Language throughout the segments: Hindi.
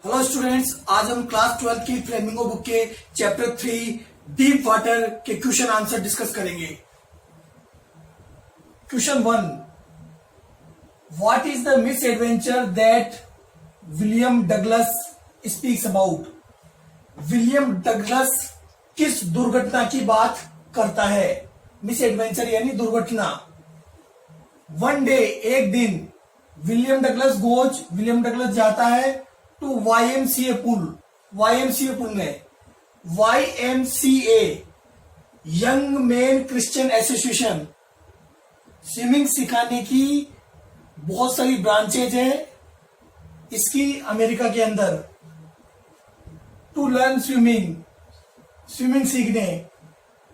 हेलो स्टूडेंट्स, आज हम क्लास 12 की फ्लेमिंगो बुक के चैप्टर 3 डीप वाटर के क्वेश्चन आंसर डिस्कस करेंगे। Question 1, what is the miss adventure that William Douglas speaks about? William Douglas किस दुर्घटना की बात करता है? मिस एडवेंचर यानी दुर्घटना। वन डे, एक दिन, विलियम डगलस जाता है to YMCA pool. YMCA pool में YMCA young man Christian association, swimming सिखाने की बहुत सारी ब्रांचेज है इसकी अमेरिका के अंदर। टू लर्न स्विमिंग सीखने।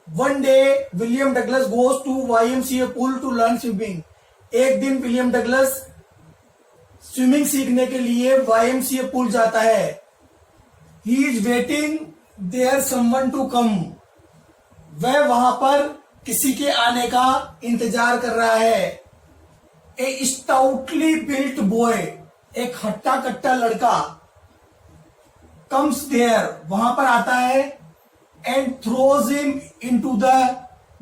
One day William Douglas goes to YMCA pool to learn swimming. एक दिन विलियम डगलस स्विमिंग सीखने के लिए YMCA पूल जाता है। He is waiting there someone to come. वह वहां पर किसी के आने का इंतजार कर रहा है। ए स्टाउटली बिल्ट बॉय, एक हट्टा कट्टा लड़का, कम्स देयर, वहां पर आता है, and throws him into the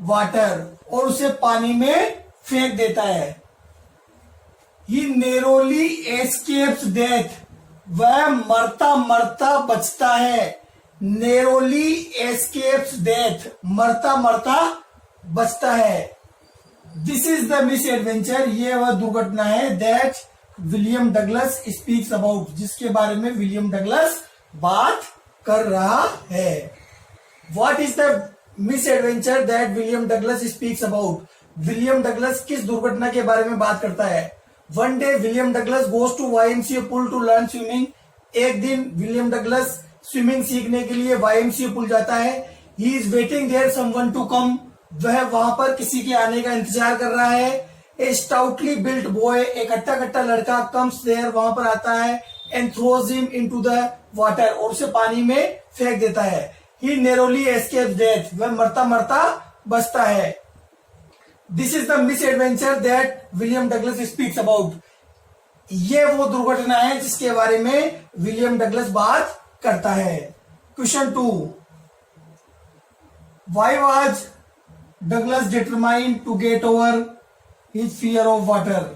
water, और उसे पानी में फेंक देता है। He narrowly escapes death, वह मरता मरता बचता है। Narrowly escapes death, मरता मरता बचता है। This is the misadventure, ये वह दुर्घटना है that William Douglas speaks about, जिसके बारे में विलियम डगलस बात कर रहा है। What is the misadventure that William Douglas speaks about? William Douglas किस दुर्घटना के बारे में बात करता है? One day William Douglas goes to YMCA pool to learn swimming. एक दिन विलियम डगलस स्विमिंग सीखने के लिए YMCA पूल जाता है। He is waiting there someone to come, वह वहां पर किसी के आने का इंतजार कर रहा है। ए स्टाउटली बिल्ट बॉय, एक हट्टा कट्टा लड़का, कम्स देयर, वहां पर आता है, and throws him into the water, और उसे पानी में फेंक देता है। ही नैरोली एस्केप्स डेथ, वह मरता मरता बचता है। This is the miss adventure that William Douglas speaks about. ये वो दुर्घटना है जिसके बारे में विलियम डगलस बात करता है। Question 2, why was Douglas determined to get over his fear of water?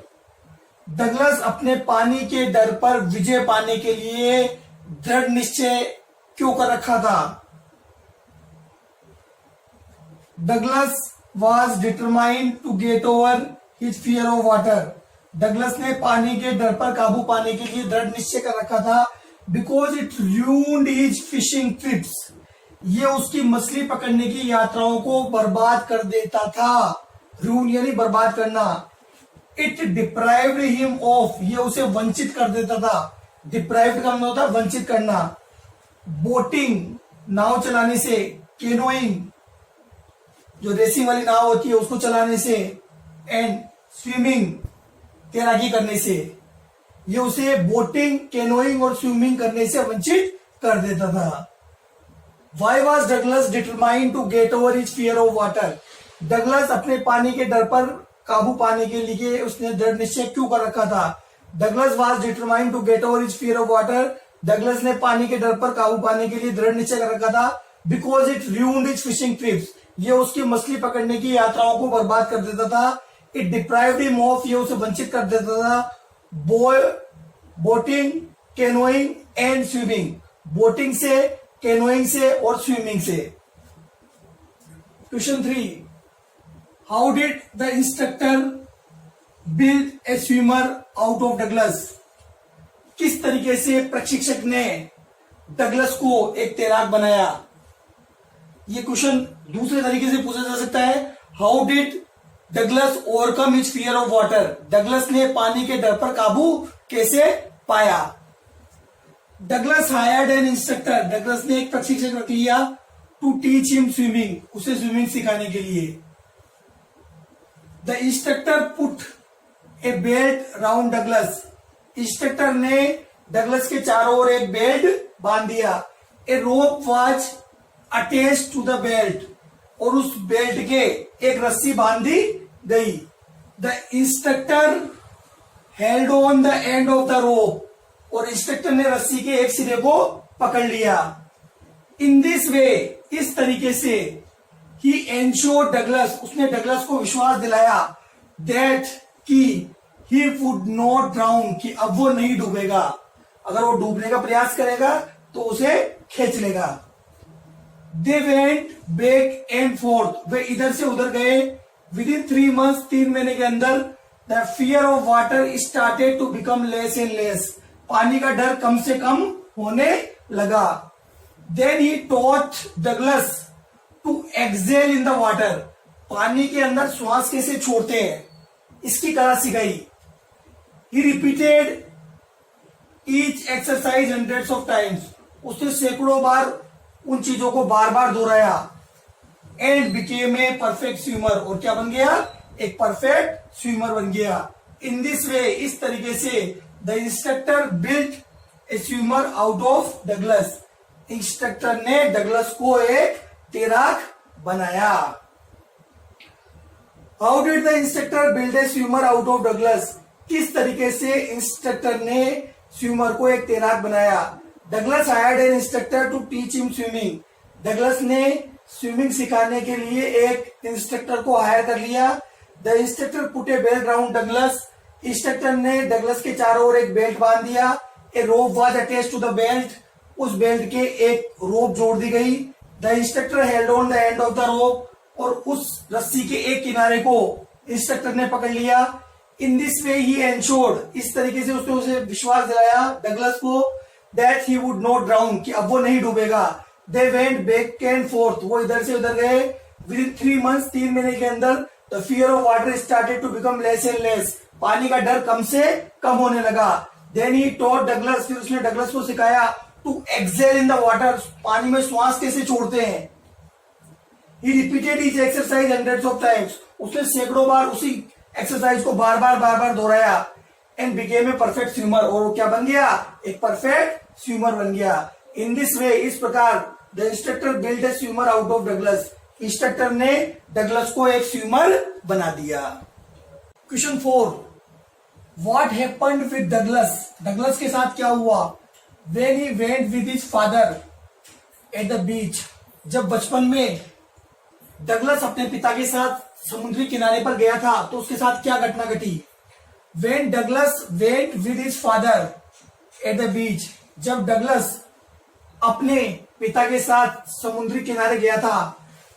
Douglas अपने पानी के डर पर विजय पाने के लिए दृढ़ निश्चय क्यों कर रखा था? Douglas was determined to get over his fear of water. Douglas ने पानी के डर पर काबू पाने के लिए दृढ़ निश्चय कर रखा था। Because it ruined his fishing trips. ये उसकी मछली पकड़ने की यात्राओं को बर्बाद कर देता था। Ruin यानी बर्बाद करना। It deprived him of, ये उसे वंचित कर देता था। Deprived का मतलब होता है वंचित करना। बोटिंग, नाव चलाने से। कैनोइंग, जो रेसिंग वाली नाव होती है उसको चलाने से। एंड स्विमिंग, तैराकी करने से। ये उसे बोटिंग, कैनोइंग और स्विमिंग करने से वंचित कर देता था। Why was Douglas determined to get over his fear of water? Douglas अपने पानी के डर पर काबू पाने के लिए उसने दृढ़ निश्चय क्यों कर रखा था? Douglas was determined to get over his fear of water. Douglas ने पानी के डर पर काबू पाने के लिए दृढ़ निश्चय कर रखा था। Because it ruined his fishing trips. ये उसकी मछली पकड़ने की यात्राओं को बर्बाद कर देता था। इट डिप्राइव्ड हिम ऑफ, ये उसे वंचित कर देता था। Boating, canoeing and swimming, boating से, कैनोइंग से और स्विमिंग से। Question 3, how did the instructor build a swimmer out of Douglas? किस तरीके से प्रशिक्षक ने डगलस को एक तैराक बनाया? ये क्वेश्चन दूसरे तरीके से पूछा जा सकता है। How did Douglas overcome his fear of water? Douglas ने पानी के डर पर काबू कैसे पाया? Douglas hired an instructor, Douglas ने एक प्रशिक्षक रख लिया टू टीच हिम स्विमिंग, उसे स्विमिंग सिखाने के लिए। The instructor put a belt round Douglas, instructor ने डगलस के चारों ओर एक बेल्ट बांध दिया। A rope was attach to the belt, और उस बेल्ट के एक रस्सी बांधी गई। The instructor held on the end of the rope, और इंस्ट्रक्टर ने रस्सी के एक सिरे को पकड़ लिया। इन दिस वे, इस तरीके से, ही एंश्योर्ड डगलस, उसने डगलस को विश्वास दिलाया दैट कि ही वुड नॉट ड्राउन, कि अब वो नहीं डूबेगा। अगर वो डूबने का प्रयास करेगा तो उसे खींच लेगा। They went back and forth, वे इधर से उधर गए। विद इन 3 months, 3 महीने के अंदर, the fear of water started to become less and less, पानी का डर कम से कम होने लगा। Then he taught Douglas to Excel in the water, पानी के अंदर श्वास कैसे छोड़ते हैं इसकी कला सिखाई। He repeated each exercise hundreds of times, उसने सैकड़ों बार उन चीजों को बार बार दोहराया। And became a perfect swimmer, और क्या बन गया? एक परफेक्ट स्विमर बन गया। इन दिस वे, इस तरीके से, the instructor built A swimmer out of Douglas, instructor ने डगलस को एक तैराक बनाया। How did the instructor build a swimmer out of Douglas, किस तरीके से इंस्ट्रक्टर ने स्विमर को एक तैराक बनाया। Douglas hired an instructor to teach him swimming, Douglas ने स्विमिंग सिखाने के लिए एक इंस्ट्रक्टर को हायर कर लिया। The instructor put a belt round Douglas, instructor ने डगलस के चारों ओर एक बेल्ट बांध दिया। A rope was attached to the belt, उस बेल्ट के एक रोप जोड़ दी गई। The instructor held on the end of the rope, और उस रस्सी के एक किनारे को इंस्ट्रक्टर ने पकड़ लिया। In this way he ensured, इस तरीके से उसने उसे विश्वास दिलाया डगलस को that he would not drown, कि अब वो नहीं डूबेगा। They went back and forth, वो इधर से उधर गए। विद इन 3 months, 3 महीने के अंदर, the fear of water started to become less and less, पानी का डर कम से कम होने लगा। देन ही टॉट डगलस, फिर उसने डगलस को सिखाया to Excel in the water, पानी में श्वास कैसे छोड़ते हैं। He repeated each exercise hundreds of times, उसने सैकड़ों बार उसी एक्सरसाइज को बार बार दोहराया। And became a perfect swimmer, और वो क्या बन गया? एक परफेक्ट स्विमर बन गया। इन दिस वे, इस प्रकार, the instructor build a swimmer out of Douglas, instructor ने डगलस को एक स्विमर बना दिया। Question 4, what happened with Douglas, Douglas के साथ क्या हुआ? When he went with his father at the beach, जब बचपन में डगलस अपने पिता के साथ समुद्री किनारे पर गया था तो उसके साथ क्या घटना घटी? When Douglas went with his father at the beach, जब डगलस अपने पिता के साथ समुद्री किनारे गया था,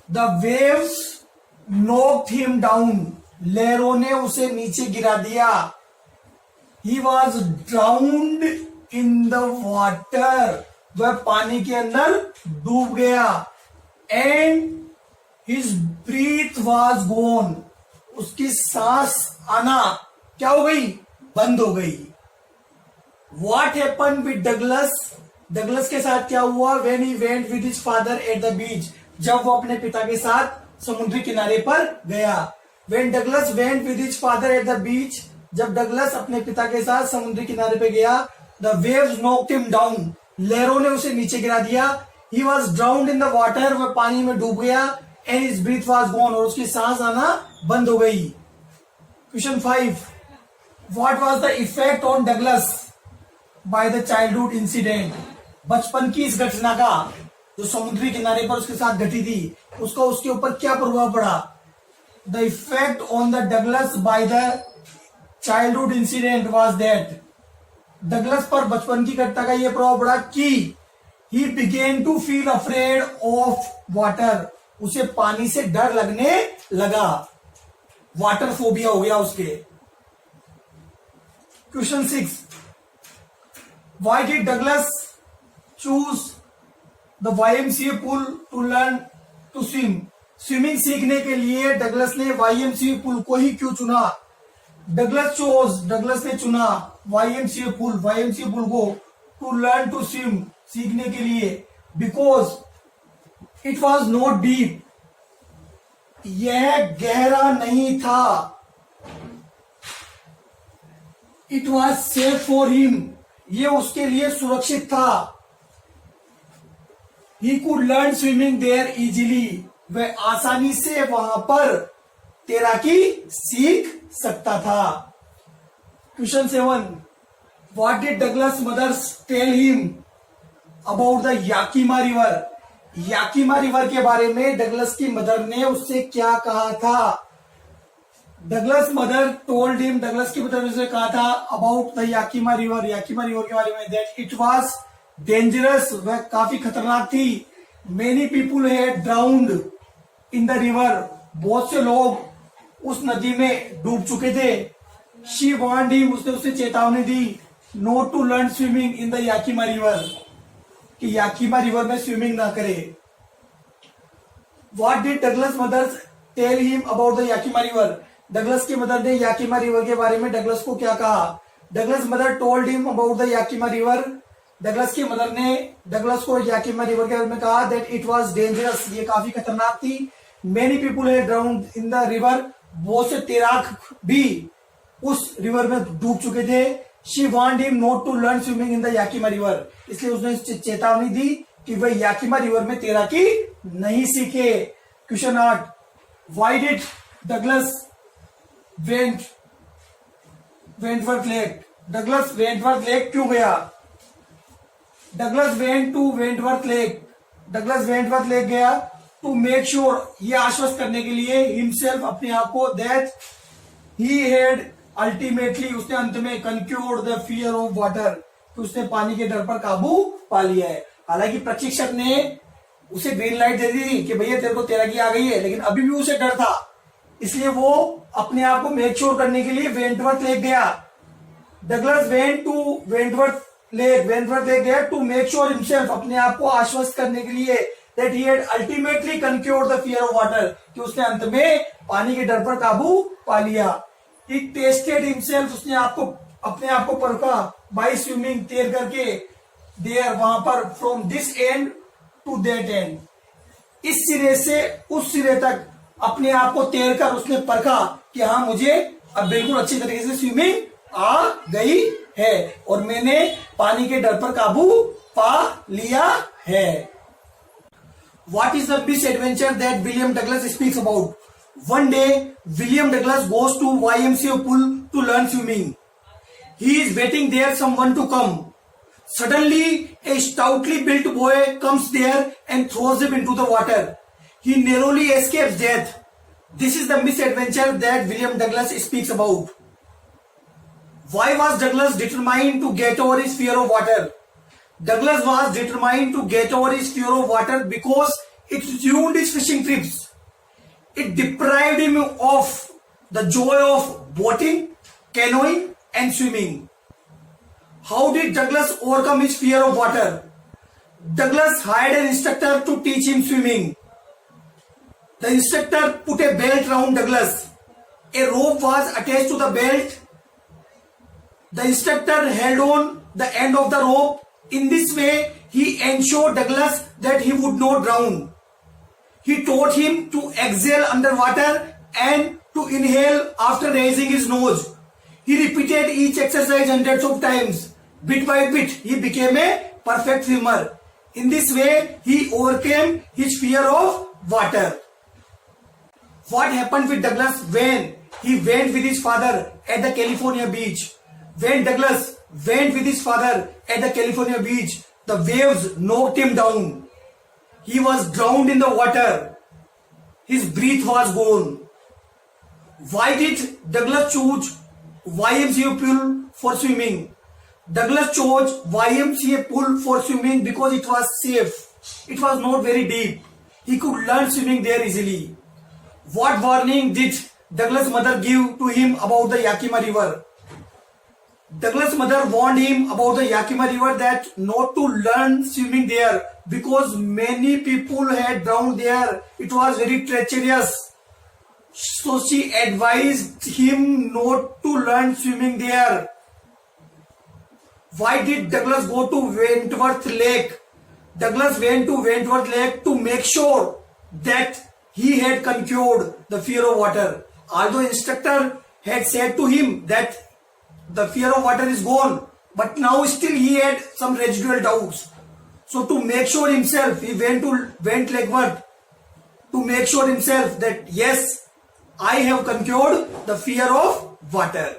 the waves knocked him down, लहरों ने उसे नीचे गिरा दिया। He was drowned in the water, वह पानी के अंदर डूब गया। And his breath was gone, उसकी सांस आना क्या हो गई? बंद हो गई। What happened with Douglas, Douglas के साथ क्या हुआ? When he went with his father at the beach, जब वो अपने पिता के साथ समुद्री किनारे पर गया। When Douglas went with his father at the beach, जब डगलस अपने पिता के साथ समुद्री किनारे पे गया, the waves knocked him down, लहरों ने उसे नीचे गिरा दिया। He was drowned in the water, वह पानी में डूब गया। And his breath was gone, और उसकी सांस आना बंद हो गई। Question 5, What was the effect on Douglas by the childhood incident, बचपन की इस घटना का, जो समुद्री किनारे पर उसके साथ घटी थी, उसका उसके ऊपर क्या प्रभाव पड़ा? The effect on the Douglas by the childhood incident was that, Douglas पर बचपन की घटना का यह प्रभाव पड़ा कि he began to feel afraid of water, उसे पानी से डर लगने लगा, वाटर फोबिया हो गया उसके। Question 6, Why did Douglas choose the YMCA pool to learn to swim? Swimming सीखने के लिए डगलस ने YMCA पूल को ही क्यों चुना? डगलस ने चुना YMCA पूल को टू लर्न टू स्विम, सीखने के लिए, because it was not deep, यह गहरा नहीं था। It was safe for him, ये उसके लिए सुरक्षित था। He could learn swimming there easily, वह आसानी से वहां पर तैराकी सीख सकता था। Question 7, What did Douglas' mother tell him about the Yakima River? Yakima river के बारे में डगलस की मदर ने उससे क्या कहा था? Douglas mother told him, Douglas की मदर ने उसे कहा था about the Yakima river, याकीमा river के बारे में, दैट इट वाज डेंजरस, वह काफी खतरनाक थी। Many people had ड्राउन्ड in the river, बहुत से लोग उस नदी में डूब चुके थे। शी वार्नड हिम, उसने उसे चेतावनी दी, not to learn swimming in the Yakima river, कि याकीमा रिवर में स्विमिंग ना करे। What did Douglas mother tell him about the Yakima river? Douglas की मदर ने याकीमा रिवर के बारे में डगलस को क्या कहा? Douglas mother told him about the Yakima river, Douglas की मदर ने डगलस को याकीमा रिवर के बारे में कहा दैट इट वाज डेंजरस, ये काफी खतरनाक थी। Many people had ड्राउन्ड in the river, बहुत से तैराक भी उस रिवर में डूब चुके थे। She want him not to learn swimming in the Yakima river, इसलिए उसने चेतावनी दी कि वह याकीमा रिवर में तैराकी नहीं सीखे। Question 8, why did Douglas Wentworth lake? Douglas Wentworth lake क्यों गया? Douglas went to Wentworth lake, Douglas Wentworth lake गया टू मेक श्योर, ये आश्वस्त करने के लिए, हिमसेल्फ अपने आप को, दैट ही हैड अल्टीमेटली, उसने अंत में, कंक्यूर्ड द फियर ऑफ वाटर, तो उसने पानी के डर पर काबू पा लिया है। हालांकि प्रशिक्षक ने उसे ग्रीन लाइट दे दी थी कि भैया तेरे को तैराकी आ गई है, लेकिन अभी भी उसे डर था, इसलिए वो अपने आप को मेक श्योर करने के लिए वेंटवर्थ लेक गया। Douglas went to Wentworth lake गया टू मेक श्योर हिमसेल्फ, अपने आप को आश्वस्त करने के लिए, that he had ultimately conquered the fear of water, कि उसने अंत में पानी के डर पर काबू पा लिया। He tested himself, उसने अपने आप को परखा, by swimming, तैर करके, there, वहां पर, from this end to that end, इस सिरे से उस सिरे तक अपने आप को तैर कर उसने परखा कि हाँ मुझे अब बिल्कुल अच्छी तरीके से स्विमिंग आ गई है और मैंने पानी के डर पर काबू पा लिया है। What is the misadventure that William Douglas speaks about? One day, William Douglas goes to YMCA pool to learn swimming. He is waiting there someone to come. Suddenly, a stoutly built boy comes there and throws him into the water. He narrowly escapes death. This is the misadventure that William Douglas speaks about. Why was Douglas determined to get over his fear of water? Douglas was determined to get over his fear of water because it ruined his fishing trips. It deprived him of the joy of boating, canoeing and swimming. How did Douglas overcome his fear of water? Douglas hired an instructor to teach him swimming. The instructor put a belt round Douglas. A rope was attached to the belt. The instructor held on the end of the rope. In this way, he ensured Douglas that he would not drown. He taught him to exhale underwater and to inhale after raising his nose. He repeated each exercise hundreds of times. Bit by bit, he became a perfect swimmer. In this way, he overcame his fear of water. What happened with Douglas when he went with his father at the California beach? When Douglas went with his father at the California beach, the waves knocked him down. He was drowned in the water. His breath was gone. Why did Douglas choose YMCA pool for swimming? Douglas chose YMCA pool for swimming because it was safe. It was not very deep. He could learn swimming there easily. What warning did Douglas' mother give to him about the Yakima River? Douglas' mother warned him about the Yakima River that not to learn swimming there because many people had drowned there. It was very treacherous. So she advised him not to learn swimming there. Why did Douglas go to Wentworth Lake? Douglas went to Wentworth Lake to make sure that he had conquered the fear of water. Although instructor had said to him that the fear of water is gone, but now still he had some residual doubts. So to make sure himself, he went to Wentworth to make sure himself that yes, I have conquered the fear of water.